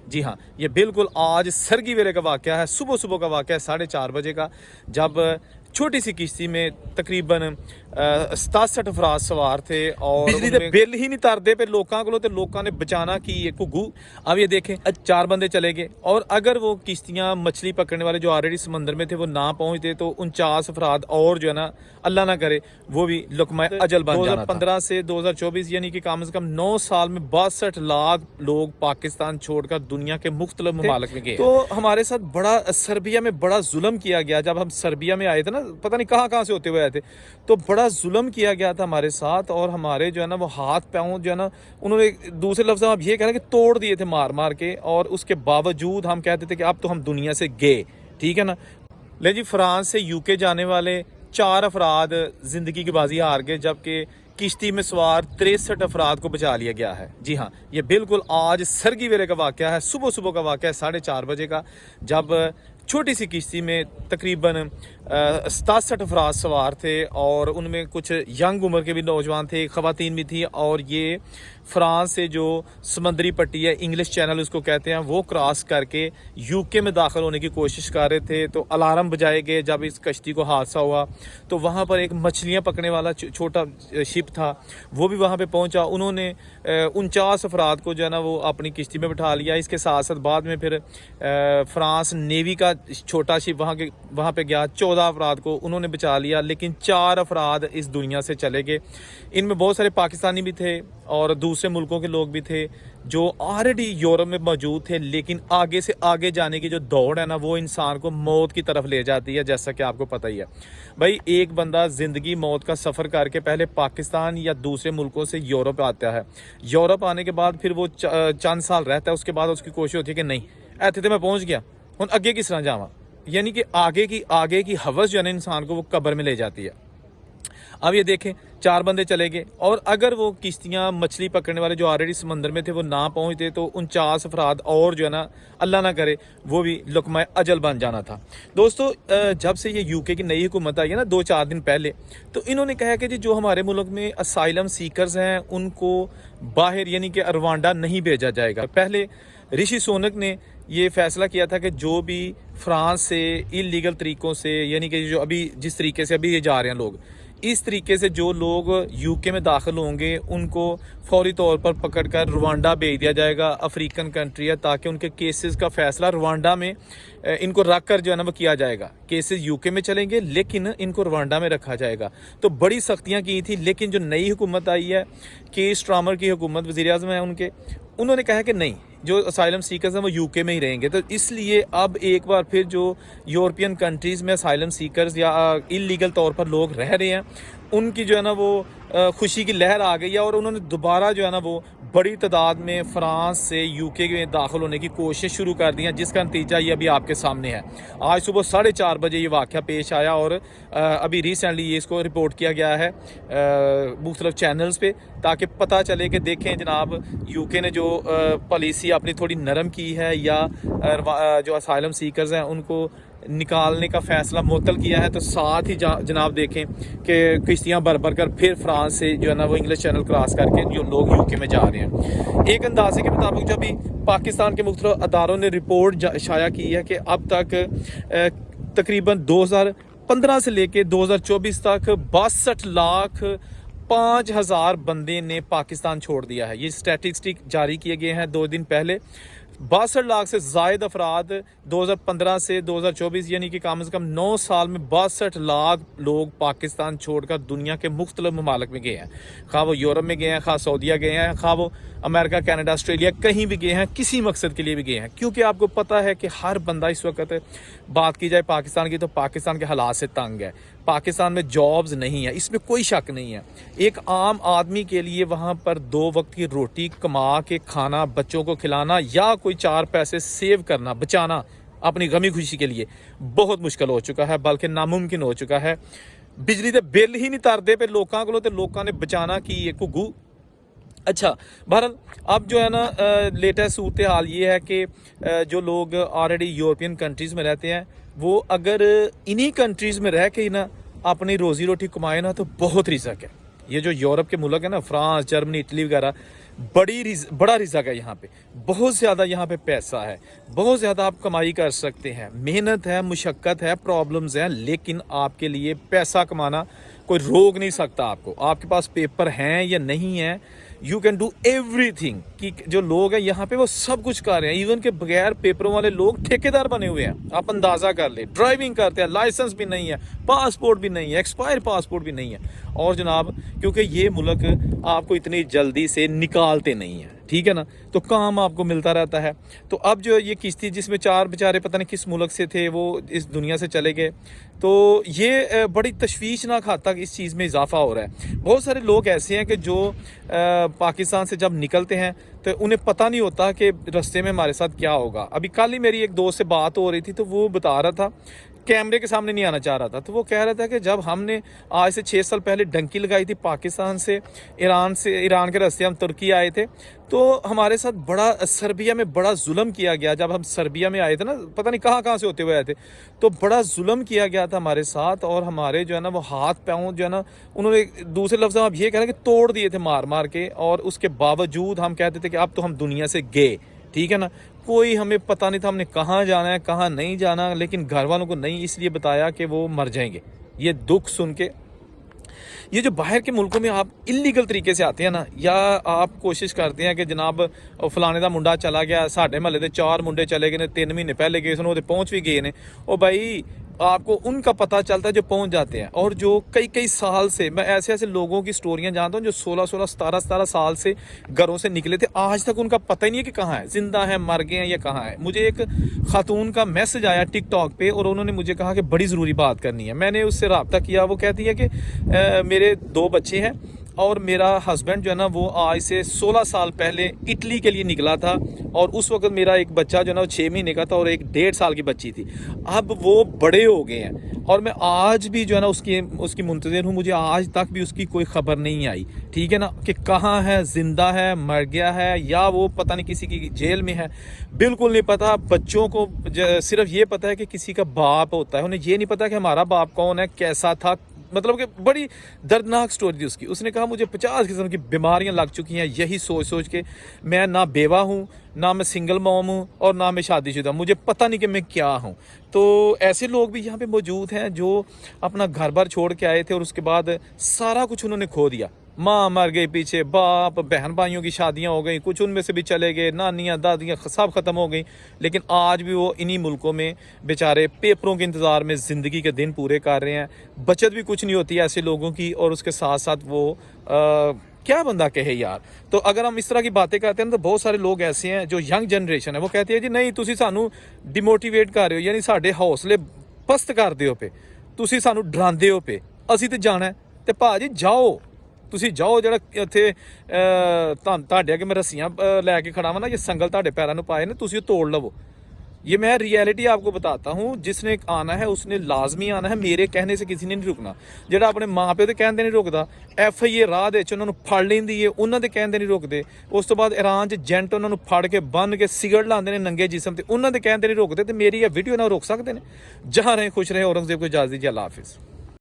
जी हाँ, ये बिल्कुल आज सरगी वेले का वाक़या है, सुबह सुबह का वाक़या है, 4:30 बजे का, जब छोटी सी किश्ती में तकरीबन 67 अफराद सवार थे और बिजली के बिल ही नहीं तरदे पे लोगों को, तो लोगों ने बचाना की ये घुग्गू। अब ये देखें, 4 बंदे चले गए, और अगर वो किश्तियाँ मछली पकड़ने वाले जो ऑलरेडी समंदर में थे वो ना पहुंचते तो 49 अफराद और जो है ना, अल्लाह ना करे, वो भी लुकमा अजल बन जाना था। 2015 से 2024 यानी कि कम से कम 9 साल में 62 लाख लोग पाकिस्तान छोड़कर दुनिया के मुख्तलिफ ममालिक में गए। तो हमारे साथ बड़ा सर्बिया में बड़ा जुल्म किया गया। जब हम सर्बिया में आए थे ना, पता नहीं कहाँ से होते हुए आए थे, तो बड़ा जुल्म किया गया था हमारे साथ, और हमारे जो है ना वो हाथ पाँव जो है ना, उन्होंने दूसरे लफ्ज़ में आप ये कह रहे हैं कि तोड़ दिए थे मार मार के, और उसके बावजूद हम कहते थे कि अब तो हम दुनिया से गए, ठीक है ना। ले जी, फ्रांस से यूके जाने वाले 4 अफराद जिंदगी की बाजी हार गए, जबकि किश्ती में सवार 63 अफराद को बचा लिया गया है। जी हाँ, ये बिल्कुल आज सरगी वेले का वाक़या है, सुबह सुबह का वाक़या है, 4:30 बजे का, जब छोटी सी किश्ती में तकरीबन 67 अफराद सवार थे, और उनमें कुछ यंग उम्र के भी नौजवान थे, ख़वातीन भी थी, और ये फ्रांस से जो समंदरी पट्टी है, इंग्लिश चैनल उसको कहते हैं, वो क्रॉस करके यूके में दाखिल होने की कोशिश कर रहे थे। तो अलार्म बजाए गए जब इस कश्ती को हादसा हुआ, तो वहाँ पर एक मछलियाँ पकड़ने वाला छोटा शिप था, वो भी वहाँ पे पहुँचा। उन्होंने 49 अफराद को जो है ना वो अपनी किश्ती में बिठा लिया। इसके साथ साथ बाद में फिर फ्रांस नेवी का छोटा शिप वहाँ पे गया, 14 अफराद को उन्होंने बचा लिया, लेकिन 4 अफराद इस दुनिया से चले गए। इनमें बहुत सारे पाकिस्तानी भी थे और दूसरे मुल्कों के लोग भी थे जो ऑलरेडी यूरोप में मौजूद थे, लेकिन आगे से आगे जाने की जो दौड़ है ना, वो इंसान को मौत की तरफ ले जाती है, जैसा कि आपको पता ही है भाई। एक बंदा ज़िंदगी मौत का सफ़र करके पहले पाकिस्तान या दूसरे मुल्कों से यूरोप आता है, यूरोप आने के बाद फिर वो चंद साल रहता है, उसके बाद उसकी कोशिश होती है कि नहीं, ऐसे तो मैं पहुँच गया, हुन अगे किस तरह जावा, यानी कि आगे की हवस जो है ना इंसान को वो कब्र में ले जाती है। अब ये देखें, 4 बंदे चले गए, और अगर वो किश्तियाँ मछली पकड़ने वाले जो ऑलरेडी समंदर में थे वो ना पहुंचते तो 49 अफराद और जो है ना, अल्लाह ना करे, वो भी लुकमा अजल बन जाना था। दोस्तों, जब से ये यूके की नई हुकूमत आई है ना 2-4 दिन पहले, तो इन्होंने कहा कि जी जो हमारे मुल्क में असाइलम सीकर्स हैं उनको बाहर यानी कि रवांडा नहीं भेजा जाएगा। पहले ऋषि सुनक ने ये फैसला किया था कि जो भी फ्रांस से इलीगल तरीक़ों से, यानी कि जो अभी जिस तरीके से अभी ये जा रहे हैं लोग, इस तरीके से जो लोग यूके में दाखिल होंगे उनको फौरी तौर पर पकड़कर रवांडा भेज दिया जाएगा। अफ्रीकन कंट्री है, ताकि उनके केसेस का फैसला रवांडा में इनको रख कर जो है ना वो किया जाएगा। केसेस यूके में चलेंगे लेकिन इनको रवांडा में रखा जाएगा। तो बड़ी सख्तियां की थी, लेकिन जो नई हुकूमत आई है, के स्टार्मर की हुकूमत, वज़ीर आज़म है उनके, उन्होंने कहा कि नहीं, जो असाइलम सीकर्स हैं वो यूके में ही रहेंगे। तो इसलिए अब एक बार फिर जो यूरोपियन कंट्रीज़ में असाइलम सीकर्स या इलीगल तौर पर लोग रह रहे हैं, उनकी जो है ना वो खुशी की लहर आ गई है, और उन्होंने दोबारा जो है ना वो बड़ी तादाद में फ्रांस से यूके में दाखिल होने की कोशिश शुरू कर दी है, जिसका नतीजा ये अभी आपके सामने है। आज सुबह 4:30 बजे ये वाक़या पेश आया, और अभी रिसेंटली ये इसको रिपोर्ट किया गया है मुख्तलिफ चैनल्स पे, ताकि पता चले कि देखें जनाब, यूके ने जो पॉलिसी अपनी थोड़ी नरम की है, या जो असाइलम सीकर्स हैं उनको निकालने का फैसला मुअत्तल किया है। तो साथ ही जनाब देखें कि किश्तियाँ भर कर फिर फ्रांस से जो है ना वो इंग्लिश चैनल क्रॉस करके जो लोग यूके में जा रहे हैं। एक अंदाजे के मुताबिक जब भी पाकिस्तान के मुख्तलिफ अदारों ने रिपोर्ट शाया की है कि अब तक तकरीबन 2015 से लेके 2024 तक 62 लाख 5,000 बंदे ने पाकिस्तान छोड़ दिया है। ये स्टैटिस्टिक जारी किए गए हैं 2 दिन पहले। 62 लाख से ज़ायद अफराद 2015 से 2024 यानी कि कम से कम 9 साल में 62 लाख लोग पाकिस्तान छोड़कर दुनिया के मुख्तलिफ ममालिक में गए हैं। खा वो यूरोप में गए हैं, खा सऊदीया गए हैं, खा वो अमेरिका, कनाडा, ऑस्ट्रेलिया कहीं भी गए हैं, किसी मकसद के लिए भी गए हैं। क्योंकि आपको पता है कि हर बंदा इस वक्त, बात की जाए पाकिस्तान की, तो पाकिस्तान के हालात से तंग है। पाकिस्तान में जॉब्स नहीं है, इसमें कोई शक नहीं है। एक आम आदमी के लिए वहाँ पर 2 वक्त की रोटी कमा के खाना, बच्चों को खिलाना, या कोई 4 पैसे सेव करना, बचाना अपनी गमी खुशी के लिए बहुत मुश्किल हो चुका है, बल्कि नामुमकिन हो चुका है। बिजली के बिल ही नहीं तरदे पे लोगों को, तो लोगों ने बचाना की ये घुग्गू। अच्छा, बहरहाल अब जो है ना लेटेस्ट सूरत हाल ये है कि जो लोग ऑलरेडी यूरोपियन कंट्रीज़ में रहते हैं, वो अगर इन्हीं कंट्रीज़ में रह के ही ना अपनी रोज़ी रोटी कमाए ना, तो बहुत रिस्क है। ये जो यूरोप के मुल्क है ना, फ्रांस, जर्मनी, इटली वगैरह, बड़ा रिज़्क है यहाँ पे, बहुत ज़्यादा यहाँ पे पैसा है, बहुत ज़्यादा आप कमाई कर सकते हैं, मेहनत है, मुशक्क़त है, प्रॉब्लम्स हैं, लेकिन आपके लिए पैसा कमाना कोई रोक नहीं सकता आपको। आपके पास पेपर हैं या नहीं है, यू कैन डू एवरीथिंग। कि जो लोग हैं यहाँ पे वो सब कुछ कर रहे हैं, इवन के बगैर पेपरों वाले लोग ठेकेदार बने हुए हैं। आप अंदाज़ा कर ले, ड्राइविंग करते हैं, लाइसेंस भी नहीं है, पासपोर्ट भी नहीं है, एक्सपायर पासपोर्ट भी नहीं है। और जनाब क्योंकि ये मुल्क आपको इतनी जल्दी से निकालते नहीं हैं, ठीक है ना, तो काम आपको मिलता रहता है। तो अब जो ये किश्ती जिसमें 4 बेचारे पता नहीं किस मुल्क से थे वो इस दुनिया से चले गए, तो ये बड़ी तशवीशनाक हद तक इस चीज़ में इजाफा हो रहा है। बहुत सारे लोग ऐसे हैं कि जो पाकिस्तान से जब निकलते हैं तो उन्हें पता नहीं होता कि रास्ते में हमारे साथ क्या होगा। अभी कल ही मेरी एक दोस्त से बात हो रही थी, तो वो बता रहा था, कैमरे के सामने नहीं आना चाह रहा था, तो वो कह रहा था कि जब हमने आज से 6 साल पहले डंकी लगाई थी पाकिस्तान से ईरान के रास्ते हम तुर्की आए थे, तो हमारे साथ बड़ा सर्बिया में बड़ा जुल्म किया गया। जब हम सर्बिया में आए थे ना, पता नहीं कहाँ से होते हुए आए थे, तो बड़ा जुल्म किया गया था हमारे साथ। और हमारे जो है ना वो हाथ पाँव जो है ना, उन्होंने दूसरे लफ्ज़ में आप ये कह रहे हैं कि तोड़ दिए थे मार मार के। और उसके बावजूद हम कहते थे कि अब तो हम दुनिया से गए, ठीक है ना, कोई हमें पता नहीं था हमने कहाँ जाना है कहाँ नहीं जाना, लेकिन घर वालों को नहीं इसलिए बताया कि वो मर जाएंगे। ये दुख सुन के, ये जो बाहर के मुल्कों में आप इलीगल तरीके से आते हैं ना, या आप कोशिश करते हैं कि जनाब फलाने का मुंडा चला गया, साढ़े महल्ले के 4 मुंडे चले गए ने, 3 महीने पहले गए सन, वो पहुँच भी गए ने। ओ भाई, आपको उनका पता चलता है जो पहुंच जाते हैं। और जो कई साल से, मैं ऐसे लोगों की स्टोरियां जानता हूं जो 16 17 साल से घरों से निकले थे, आज तक उनका पता ही नहीं है कि कहाँ है, जिंदा है, मर गए हैं या कहाँ है। मुझे एक खातून का मैसेज आया टिकटॉक पे और उन्होंने मुझे कहा कि बड़ी ज़रूरी बात करनी है। मैंने उससे रब्ता किया, वो कहती है कि मेरे 2 बच्चे हैं और मेरा हस्बैंड जो है ना वो आज से 16 साल पहले इटली के लिए निकला था, और उस वक्त मेरा एक बच्चा जो है ना वो 6 महीने का था और एक 1.5 साल की बच्ची थी। अब वो बड़े हो गए हैं और मैं आज भी जो है ना उसकी मुंतज़िर हूँ। मुझे आज तक भी उसकी कोई खबर नहीं आई, ठीक है ना, कि कहाँ है, जिंदा है, मर गया है, या वो पता नहीं किसी की जेल में है, बिल्कुल नहीं पता। बच्चों को सिर्फ ये पता है कि किसी का बाप होता है, उन्हें ये नहीं पता कि हमारा बाप कौन है, कैसा था। मतलब कि बड़ी दर्दनाक स्टोरी थी उसकी। उसने कहा मुझे 50 किस्म की बीमारियां लग चुकी हैं, यही सोच के मैं ना बेवा हूँ, ना मैं सिंगल मॉम हूँ, और ना मैं शादीशुदा, मुझे पता नहीं कि मैं क्या हूँ। तो ऐसे लोग भी यहाँ पे मौजूद हैं जो अपना घर बार छोड़ के आए थे और उसके बाद सारा कुछ उन्होंने खो दिया। माँ मर गई पीछे, बाप, बहन भाइयों की शादियां हो गई, कुछ उनमें से भी चले गए, नानियाँ दादियाँ सब ख़त्म हो गई। लेकिन आज भी वो इन्हीं मुल्कों में बेचारे पेपरों के इंतज़ार में ज़िंदगी के दिन पूरे कर रहे हैं। बचत भी कुछ नहीं होती ऐसे लोगों की, और उसके साथ साथ वो क्या बंदा कहे यार। तो अगर हम इस तरह की बातें करते हैं तो बहुत सारे लोग ऐसे हैं जो यंग जनरेशन है, वो कहते हैं जी नहीं तुसी सानू डिमोटिवेट कर रहे हो, यानी साढ़े हौसले पस्त कर दे हो पे, तुसी सानू डरांदे हो पे, असी तो जाना है। तो भाजी जाओ, ਤੁਸੀਂ ਜਾਓ, ਜਿਹੜਾ ਇੱਥੇ ਤੁਹਾਡੇ ਅੱਗੇ ਮੈਂ ਰੱਸੀਆਂ ਲੈ ਕੇ ਖੜਾ ਵਾਂ ਨਾ, ये संगल ਤੁਹਾਡੇ ਪੈਰਾਂ ਨੂੰ ਪਾਏ ਨੇ, ਤੁਸੀਂ ਤੋੜ ਲਵੋ। ये मैं रियलिटी आपको बताता हूँ। जिसने आना है उसने लाजमी आना है, मेरे कहने से किसी ने नहीं रुकना। ਜਿਹੜਾ ਆਪਣੇ ਮਾਂ ਪਿਓ ਦੇ ਕਹਿੰਦੇ ਨਹੀਂ ਰੁਕਦਾ, FIA ਰਾਹ ਦੇ ਵਿੱਚ ਉਹਨਾਂ ਨੂੰ ਫੜ ਲੈਂਦੀ ਹੈ, ਉਹਨਾਂ ਦੇ ਕਹਿੰਦੇ ਨਹੀਂ ਰੁਕਦੇ। ਉਸ ਤੋਂ ਬਾਅਦ ਈਰਾਨ 'ਚ ਏਜੰਟ ਉਹਨਾਂ ਨੂੰ ਫੜ ਕੇ ਬੰਨ ਕੇ ਸਿਗਰਟ ਲਾਉਂਦੇ ਨੇ ਨੰਗੇ ਜਿਸਮ ਤੇ, ਉਹਨਾਂ ਦੇ ਕਹਿੰਦੇ ਨਹੀਂ ਰੁਕਦੇ। ਤੇ ਮੇਰੀ ਇਹ ਵੀਡੀਓ ਨਾਲ ਰੁਕ ਸਕਦੇ ਨੇ। ਜਹਾਂ ਰਹੇ ਖੁਸ਼ ਰਹੇ। ਔਰੰਗਜ਼ੇਬ को इजाज़त दीजिए। अल्लाह हाफिज़।